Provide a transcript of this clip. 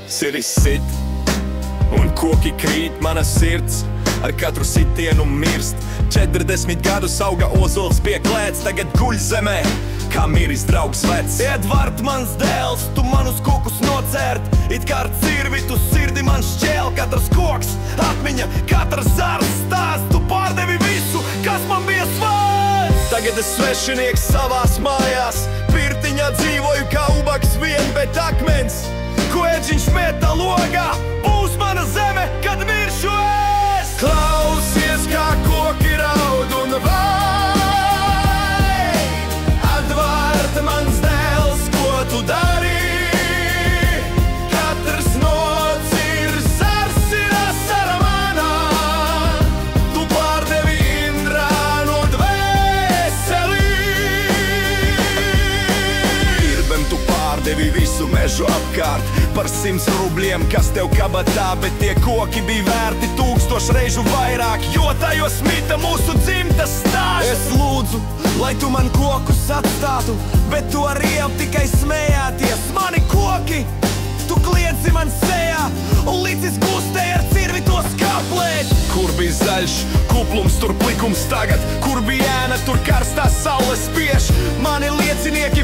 Siris sit, un koki krīt, mana sirds ar katru sitienu mirst. 40 gadus auga ozols pie klēts, tagad guļ zemē, kā miris draugs vecs. Edvard, mans dēls, tu manus kokus nocērt, it kā ar cirvi tu sirdi man šķēl. Katrs koks, atmiņa, katrs zars stāsts, tu pārdevi visu, kas man bija svārds. Tagad es svešinieks savās mājās, pirtiņā dzīvoju kā ubaks vien, bet akmens, ko edžiņš meta logā, būs mana zeme, kad miršu es. Klausies, kā koki raud un vai. Edvard, mans dēls, ko tu dari? Katrs nocir zars ir asara manā. Tu pārdevi Indrānu dvēseli. Irbem tu pārdevi visu mežu apkārt par 100 rubļiem, kas tev kabatā, bet tie koki bija vērti 1000 reižu vairāk, jo tajos mita mūsu dzimtas stāsts. Es lūdzu, lai tu man kokus atstātu, bet tu ar ievu tikai smējāties. Mani koki, tu kliedzi man sejā un līdzis gustēji ar cirvi tos kaplēt. Kur bija zaļš kuplums, tur plikums tagad, kur bija ēna, tur karstā saule spiež. Mani liecinieki